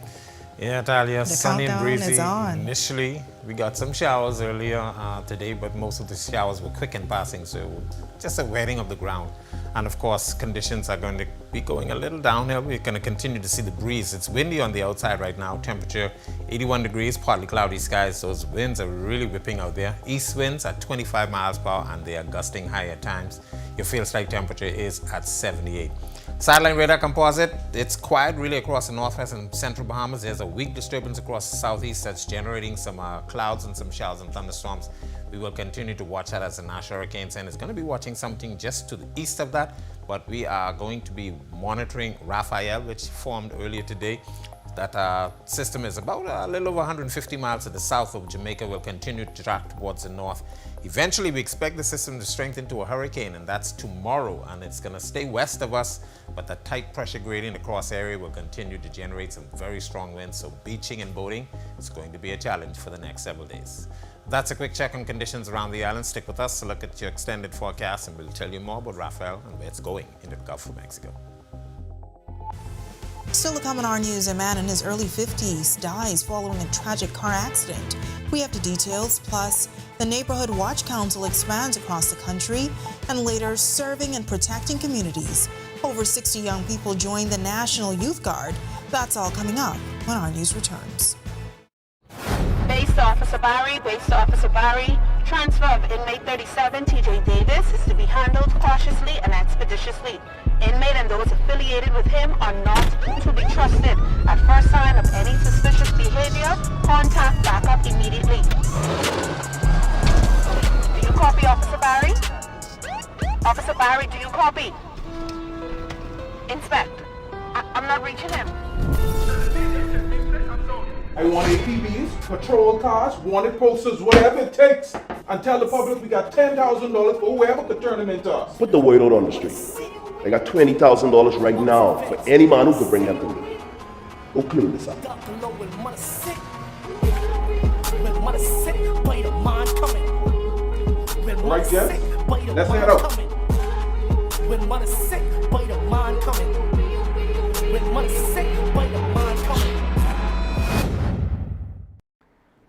Yeah, Talia, sunny and breezy. Is on. Initially, we got some showers earlier today, but most of the showers were quick in passing, so just a wetting of the ground. And of course, conditions are going to be going a little downhill. We're going to continue to see the breeze. It's windy on the outside right now. Temperature 81 degrees, partly cloudy skies. Those winds are really whipping out there. East winds at 25 miles per hour, and they are gusting high at times. Your field strike temperature is at 78. Satellite radar composite, it's quiet really across the northwest and central Bahamas. There's a weak disturbance across the southeast that's generating some clouds and some showers and thunderstorms. We will continue to watch that as the National Hurricane Center is going to be watching something just to the east of that, but we are going to be monitoring Raphael, which formed earlier today. That system is about a little over 150 miles to the south of Jamaica. Will continue to track towards the north. Eventually, we expect the system to strengthen to a hurricane, and that's tomorrow, and it's going to stay west of us, but the tight pressure gradient across area will continue to generate some very strong winds, so beaching and boating is going to be a challenge for the next several days. That's a quick check on conditions around the island. Stick with us to look at your extended forecast, and we'll tell you more about Raphael and where it's going into the Gulf of Mexico. Still to come on our news, a man in his early 50s dies following a tragic car accident. We have the details, plus the Neighborhood Watch Council expands across the country, and later serving and protecting communities. Over 60 young people join the National Youth Guard. That's all coming up when our news returns. Base Officer Barry, transfer of inmate 37, TJ Davis, is to be handled cautiously and expeditiously. Inmate and those affiliated with him are not to be trusted. At first sign of any suspicious behavior, contact backup immediately. Do you copy, Officer Barry? Officer Barry, do you copy? Inspect. I'm not reaching him. I want APBs, patrol cars, wanted posters, whatever it takes, and tell the public we got $10,000 for whoever could turn them into us. Put the word out on the street. I got $20,000 right now for any man who could bring them to me. Go clean this up. Right, Jeff? Let's head out. When money's sick, but the mind coming. When money's sick, but the mind coming.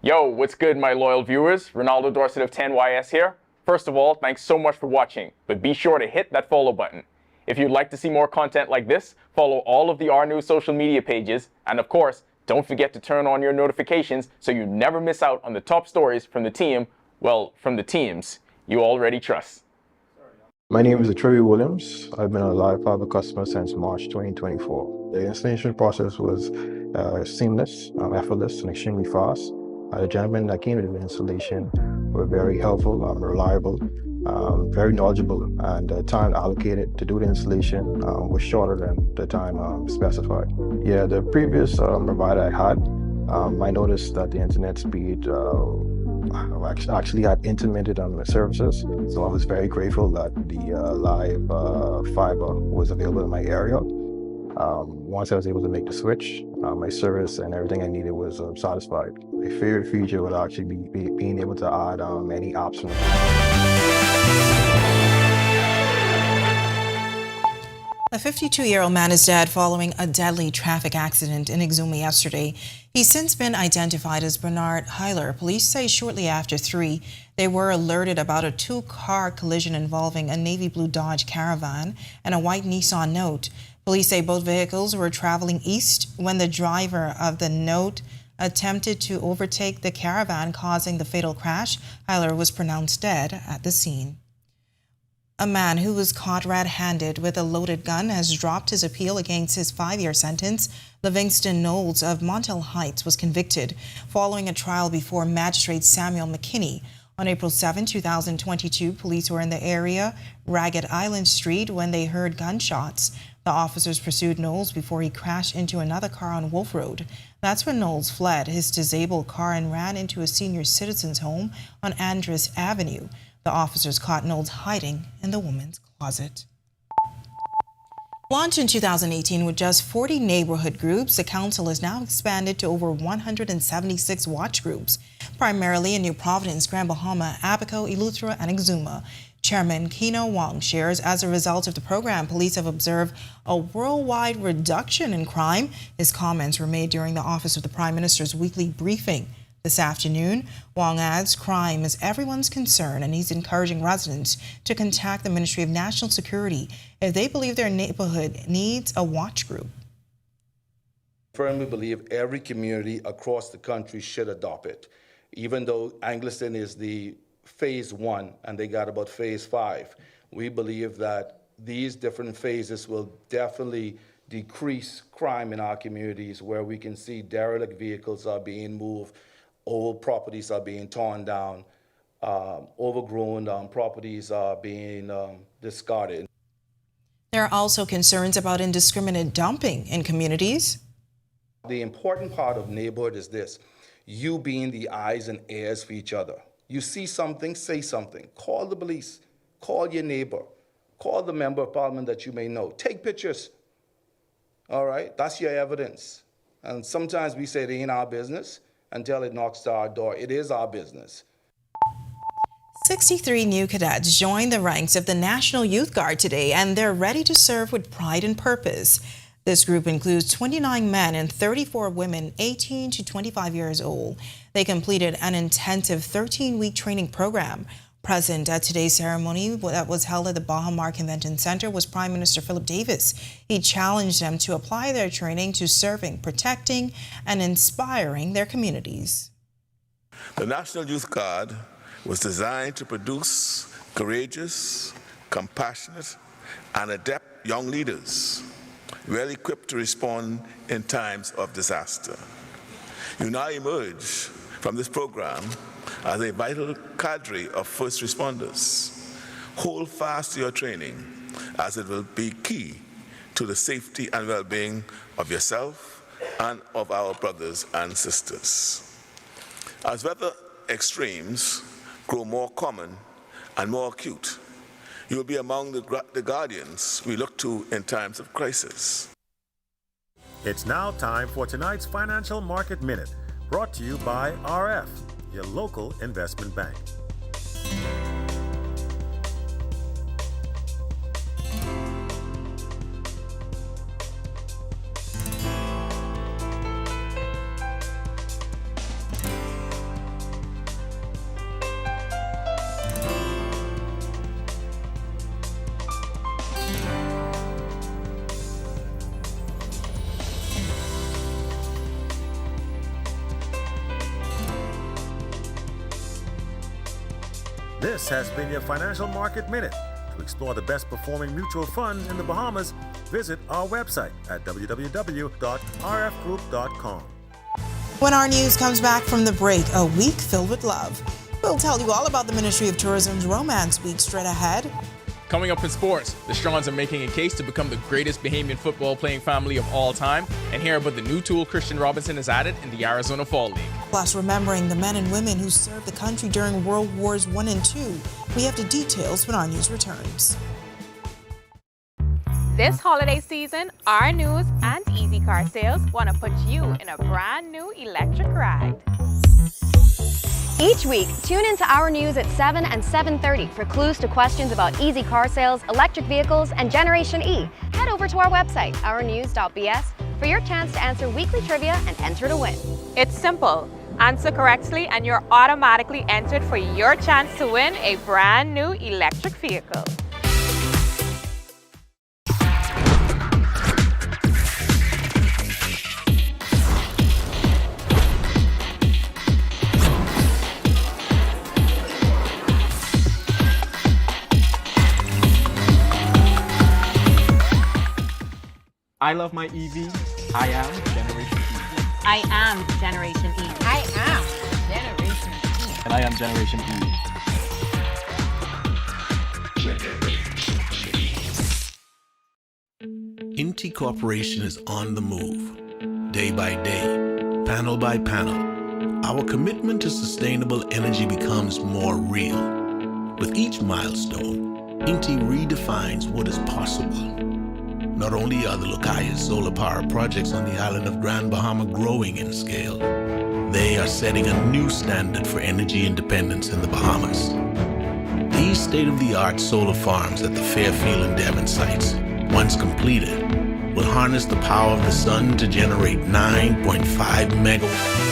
Yo, what's good, my loyal viewers? Ronaldo Dorset of 10YS here. First of all, thanks so much for watching, but be sure to hit that follow button. If you'd like to see more content like this, follow all of the Our News social media pages, and of course, don't forget to turn on your notifications so you never miss out on the top stories from the team, well, from the teams you already trust. My name is Troy Williams. I've been a Live Fiber customer since March 2024. The installation process was seamless, effortless, and extremely fast. The gentlemen that came to the installation were very helpful, reliable, very knowledgeable, and the time allocated to do the installation was shorter than the time specified. Yeah, the previous provider I had, I noticed that the internet speed actually had intermittent on the services, so I was very grateful that the live fiber was available in my area. Once I was able to make the switch, my service and everything I needed was satisfied. My favorite feature would actually be being able to add any options. A 52-year-old man is dead following a deadly traffic accident in Exuma yesterday. He's since been identified as Bernard Heiler. Police say shortly after 3, they were alerted about a 2-car collision involving a navy blue Dodge Caravan and a white Nissan Note. Police say both vehicles were traveling east when the driver of the Note attempted to overtake the Caravan, causing the fatal crash. Heiler was pronounced dead at the scene. A man who was caught red-handed with a loaded gun has dropped his appeal against his 5-year sentence. Livingston Knowles of Montel Heights was convicted following a trial before Magistrate Samuel McKinney. On April 7, 2022, police were in the area, Ragged Island Street, when they heard gunshots. The officers pursued Knowles before he crashed into another car on Wolf Road. That's when Knowles fled his disabled car and ran into a senior citizen's home on Andress Avenue. The officers caught Knowles hiding in the woman's closet. Launched in 2018 with just 40 neighborhood groups, the council has now expanded to over 176 watch groups, primarily in New Providence, Grand Bahama, Abaco, Eleuthera, and Exuma. Chairman Keno Wong shares as a result of the program, police have observed a worldwide reduction in crime. His comments were made during the Office of the Prime Minister's weekly briefing this afternoon. Wong adds crime is everyone's concern, and he's encouraging residents to contact the Ministry of National Security if they believe their neighborhood needs a watch group. I firmly believe every community across the country should adopt it, even though Angleton is the phase 1 and they got about phase 5. We believe that these different phases will definitely decrease crime in our communities, where we can see derelict vehicles are being moved, old properties are being torn down, overgrown properties are being discarded. There are also concerns about indiscriminate dumping in communities. The important part of neighborhood is this: you being the eyes and ears for each other. You see something, say something. Call the police, call your neighbor, call the member of parliament that you may know. Take pictures. All right, that's your evidence. And sometimes we say it ain't our business until it knocks to our door. It is our business. 63 new cadets joined the ranks of the National Youth Guard today, and they're ready to serve with pride and purpose. This group includes 29 men and 34 women 18 to 25 years old. They completed an intensive 13-week training program. Present at today's ceremony that was held at the Baha Mar Convention Center was Prime Minister Philip Davis. He challenged them to apply their training to serving, protecting, and inspiring their communities. The National Youth Guard was designed to produce courageous, compassionate, and adept young leaders, well equipped to respond in times of disaster. You now emerge from this program as a vital cadre of first responders. Hold fast to your training, as it will be key to the safety and well-being of yourself and of our brothers and sisters. As weather extremes grow more common and more acute, you will be among the guardians we look to in times of crisis. It's now time for tonight's Financial Market Minute, brought to you by RF, your local investment bank. This has been your Financial Market Minute. To explore the best performing mutual funds in the Bahamas, visit our website at www.rfgroup.com. When our news comes back from the break, a week filled with love. We'll tell you all about the Ministry of Tourism's Romance Week straight ahead. Coming up in sports, the Strongs are making a case to become the greatest Bahamian football playing family of all time, and hear about the new tool Christian Robinson has added in the Arizona Fall League. Plus, remembering the men and women who served the country during World Wars I and II. We have the details when our news returns. This holiday season, Our News and Easy Car Sales want to put you in a brand new electric ride. Each week, tune into Our News at 7 and 7:30 for clues to questions about easy car sales, electric vehicles, and Generation E. Head over to our website, ournews.bs, for your chance to answer weekly trivia and enter to win. It's simple. Answer correctly and you're automatically entered for your chance to win a brand new electric vehicle. I love my EV. I am Generation E. I am Generation E. I am Generation E. And I am Generation E. Inti Corporation is on the move, day by day, panel by panel. Our commitment to sustainable energy becomes more real. With each milestone, Inti redefines what is possible. Not only are the Lucayas solar power projects on the island of Grand Bahama growing in scale, they are setting a new standard for energy independence in the Bahamas. These state-of-the-art solar farms at the Fairfield and Devon sites, once completed, will harness the power of the sun to generate 9.5 megawatts.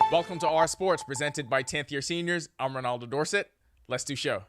Welcome to Our Sports, presented by 10th year seniors. I'm Ronaldo Dorset. Let's do show.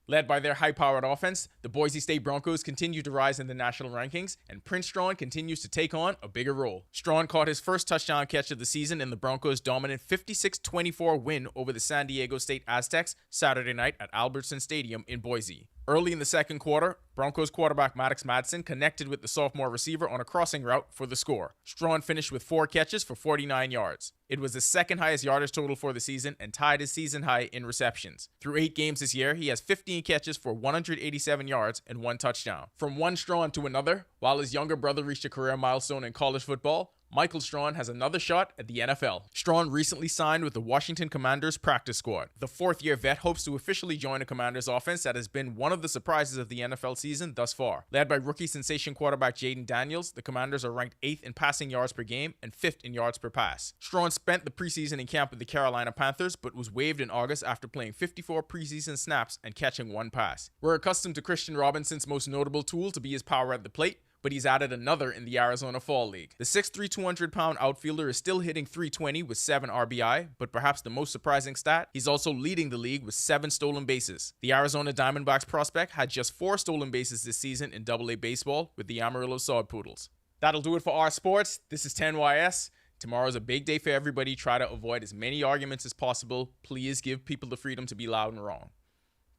Led by their high-powered offense, the Boise State Broncos continue to rise in the national rankings, and Prince Strawn continues to take on a bigger role. Strawn caught his first touchdown catch of the season in the Broncos' dominant 56-24 win over the San Diego State Aztecs Saturday night at Albertson Stadium in Boise. Early in the second quarter, Broncos quarterback Maddox Madsen connected with the sophomore receiver on a crossing route for the score. Strawn finished with 4 catches for 49 yards. It was the second highest yardage total for the season and tied his season high in receptions. Through 8 games this year, he has 15 catches for 187 yards and 1 touchdown. From one Strawn to another, while his younger brother reached a career milestone in college football, Michael Strawn has another shot at the NFL. Strawn recently signed with the Washington Commanders practice squad. The fourth-year vet hopes to officially join a Commanders offense that has been one of the surprises of the NFL season thus far. Led by rookie sensation quarterback Jaden Daniels, the Commanders are ranked 8th in passing yards per game and 5th in yards per pass. Strawn spent the preseason in camp with the Carolina Panthers, but was waived in August after playing 54 preseason snaps and catching 1 pass. We're accustomed to Christian Robinson's most notable tool to be his power at the plate, but he's added another in the Arizona Fall League. The 6'3", 200-pound outfielder is still hitting .320 with 7 RBI, but perhaps the most surprising stat, he's also leading the league with 7 stolen bases. The Arizona Diamondbacks prospect had just 4 stolen bases this season in AA baseball with the Amarillo Sod Poodles. That'll do it for Our Sports. This is 10YS. Tomorrow's a big day for everybody. Try to avoid as many arguments as possible. Please give people the freedom to be loud and wrong.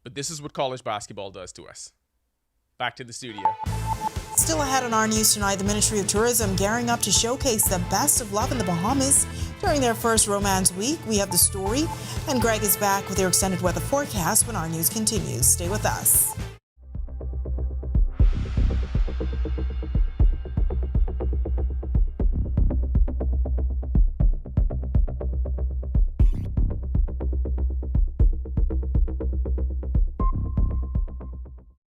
But this is what college basketball does to us. Back to the studio. Still ahead on Our News tonight, the Ministry of Tourism gearing up to showcase the best of love in the Bahamas during their first Romance Week. We have the story, and Greg is back with your extended weather forecast when Our News continues. Stay with us.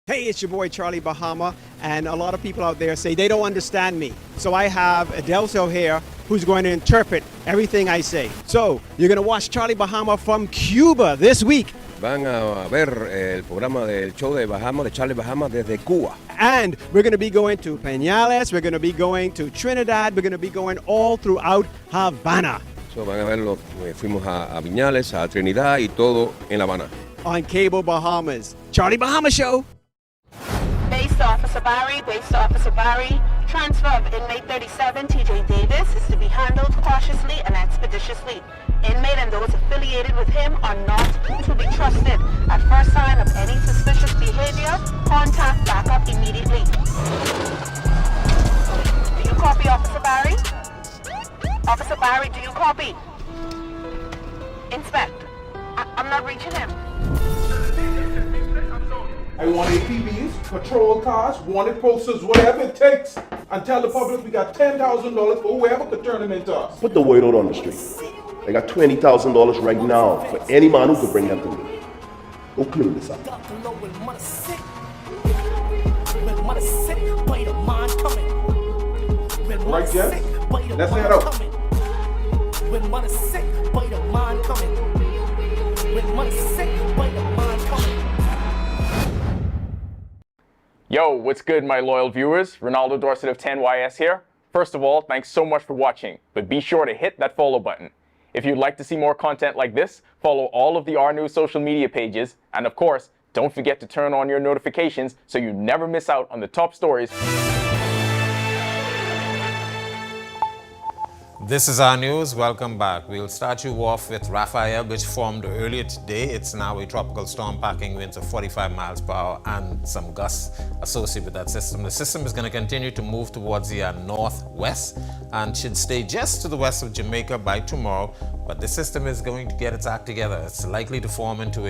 Hey, it's your boy Charlie Bahama, and a lot of people out there say they don't understand me. So I have Adelso here who's going to interpret everything I say. So you're going to watch Charlie Bahama from Cuba this week. Van a ver el programa del show de Bahama, de Charlie Bahama desde Cuba. And we're going to be going to Peñales, we're going to be going to Trinidad, we're going to be going all throughout Havana. So van a verlo, fuimos a Viñales, a Trinidad y todo en La Habana. On Cable Bahamas. Charlie Bahama Show. Based Officer Barry, transfer of inmate 37, TJ Davis, is to be handled cautiously and expeditiously. Inmate and those affiliated with him are not to be trusted. At first sign of any suspicious behavior, contact backup immediately. Do you copy, Officer Barry? Officer Barry, do you copy? Inspect. I'm not reaching him. I want APBs, patrol cars, wanted posters, whatever it takes, and tell the public we got $10,000 for whoever could turn them into us. Put the word out on the street. I got $20,000 right now for any man who could bring them to me. Go clean this up. Right, Jeff? Let's head out. When money's sick, but the mind coming. When money's sick, but the mind coming. Yo, what's good, my loyal viewers? Ronaldo Dorset of 10YS here. First of all, thanks so much for watching, but be sure to hit that follow button. If you'd like to see more content like this, follow all of the Our News social media pages, and of course, don't forget to turn on your notifications so you never miss out on the top stories. This is Our News. Welcome back. We'll start you off with Rafael, which formed earlier today. It's now a tropical storm packing winds of 45 miles per hour and some gusts associated with that system. The system is going to continue to move towards the northwest and should stay just to the west of Jamaica by tomorrow. But the system is going to get its act together. It's likely to form into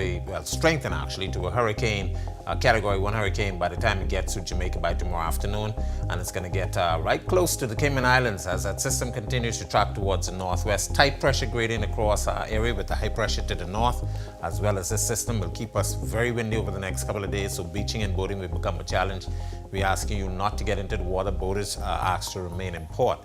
strengthen actually to a hurricane Category 1 hurricane by the time it gets to Jamaica by tomorrow afternoon, and it's going to get right close to the Cayman Islands as that system continues to track towards the northwest. Tight pressure gradient across our area with the high pressure to the north, as well as this system will keep us very windy over the next couple of days, so beaching and boating will become a challenge. We're asking you not to get into the water. Boaters are asked to remain in port.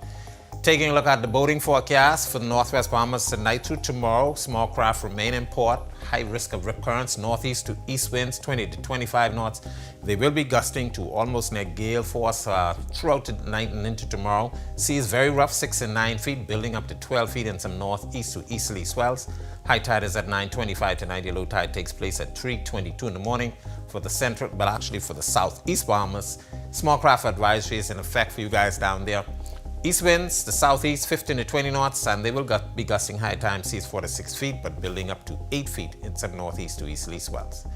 Taking a look at the boating forecast for the Northwest Bahamas tonight through tomorrow, small craft remain in port. High risk of rip currents, northeast to east winds, 20 to 25 knots. They will be gusting to almost near gale force throughout the night and into tomorrow. Seas very rough, 6 and 9 feet, building up to 12 feet in some northeast to easterly swells. High tide is at 9:25 to 90. Low tide takes place at 3:22 in the morning for the central, but actually for the southeast Bahamas. Small craft advisory is in effect for you guys down there. East winds, the southeast, 15 to 20 knots, and they will be gusting high times seas 4 to 6 feet, but building up to 8 feet in some northeast to easterly swells.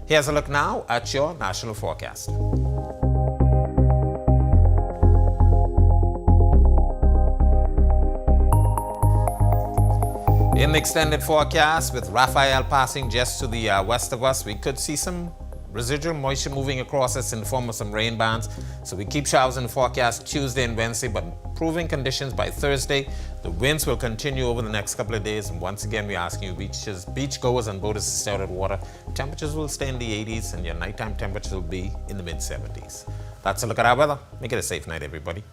Here's a look now at your national forecast. In the extended forecast, with Raphael passing just to the west of us, we could see some residual moisture moving across us in the form of some rain bands. So we keep showers in the forecast Tuesday and Wednesday, but improving conditions by Thursday. The winds will continue over the next couple of days. And once again, we're asking you beachgoers and boaters to stay out of the water. Temperatures will stay in the 80s and your nighttime temperatures will be in the mid-70s. That's a look at our weather. Make it a safe night, everybody.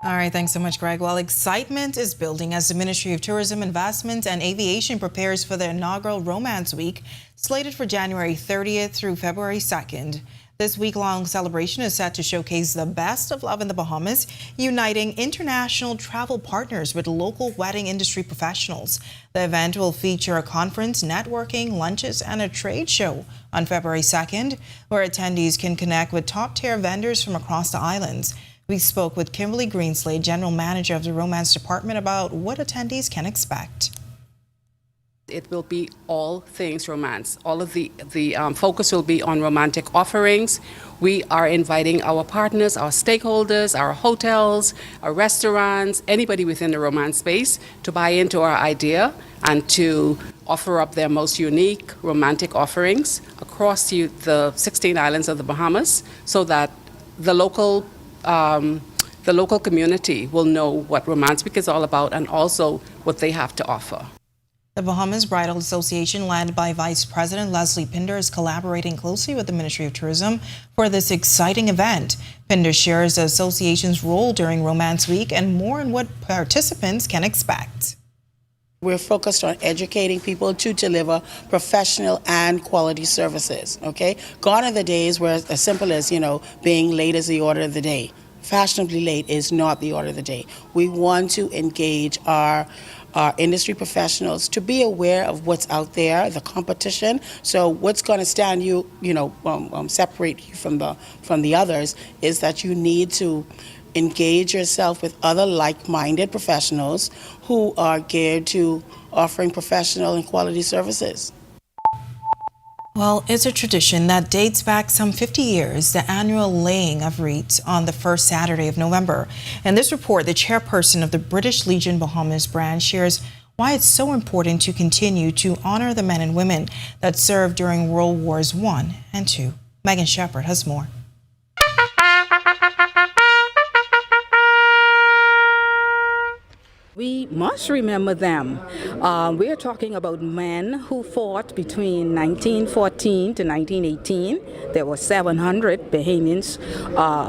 All right, thanks so much, Greg. Well, excitement is building as the Ministry of Tourism, Investment and Aviation prepares for the inaugural Romance Week, slated for January 30th through February 2nd. This week-long celebration is set to showcase the best of love in the Bahamas, uniting international travel partners with local wedding industry professionals. The event will feature a conference, networking, lunches, and a trade show on February 2nd, where attendees can connect with top-tier vendors from across the islands. We spoke with Kimberly Greenslade, General Manager of the Romance Department, about what attendees can expect. It will be all things romance. All of the focus will be on romantic offerings. We are inviting our partners, our stakeholders, our hotels, our restaurants, anybody within the romance space to buy into our idea and to offer up their most unique romantic offerings across the 16 islands of the Bahamas so that the local community will know what Romance Week is all about and also what they have to offer. The Bahamas Bridal Association, led by Vice President Leslie Pinder, is collaborating closely with the Ministry of Tourism for this exciting event. Pinder shares the association's role during Romance Week and more on what participants can expect. We're focused on educating people to deliver professional and quality services, okay? Gone are the days where as simple as, being late is the order of the day. Fashionably late is not the order of the day. We want to engage our industry professionals to be aware of what's out there, the competition. So what's going to stand you, separate you from the others is that you need to engage yourself with other like-minded professionals who are geared to offering professional and quality services. Well, it's a tradition that dates back some 50 years, the annual laying of wreaths on the first Saturday of November. In this report, the chairperson of the British Legion Bahamas branch shares why it's so important to continue to honor the men and women that served during World Wars I and II. Megan Shepard has more. We must remember them. We are talking about men who fought between 1914 to 1918. There were 700 Bahamians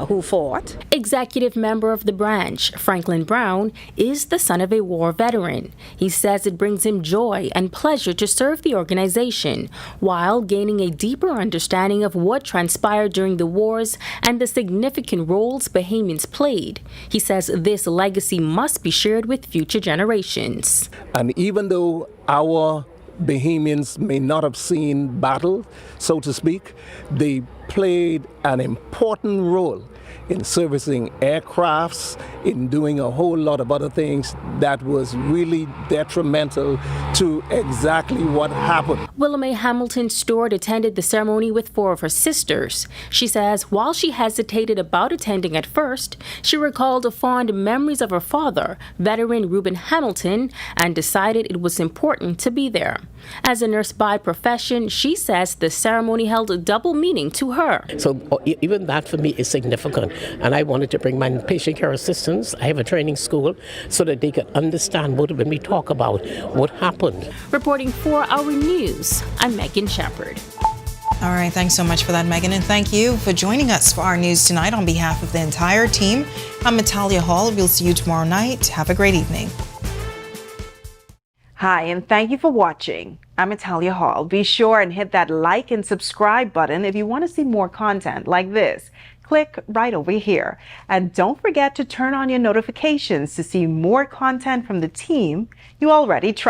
who fought. Executive member of the branch, Franklin Brown, is the son of a war veteran. He says it brings him joy and pleasure to serve the organization while gaining a deeper understanding of what transpired during the wars and the significant roles Bahamians played. He says this legacy must be shared with future generations. And even though our Bahamians may not have seen battle, so to speak, they played an important role in servicing aircrafts, in doing a whole lot of other things that was really detrimental to exactly what happened. Willa Mae Hamilton Stewart attended the ceremony with 4 of her sisters. She says while she hesitated about attending at first, she recalled fond memories of her father, veteran Reuben Hamilton, and decided it was important to be there. As a nurse by profession, she says the ceremony held a double meaning to her. So even that for me is significant. And I wanted to bring my patient care assistants. I have a training school so that they could understand when we talk about what happened. Reporting for Our News, I'm Megan Shepard. All right, thanks so much for that, Megan, and thank you for joining us for Our News tonight on behalf of the entire team. I'm Natalia Hall. We'll see you tomorrow night. Have a great evening. Hi, and thank you for watching. I'm Natalia Hall. Be sure and hit that like and subscribe button if you want to see more content like this. Click right over here. And don't forget to turn on your notifications to see more content from the team you already trust.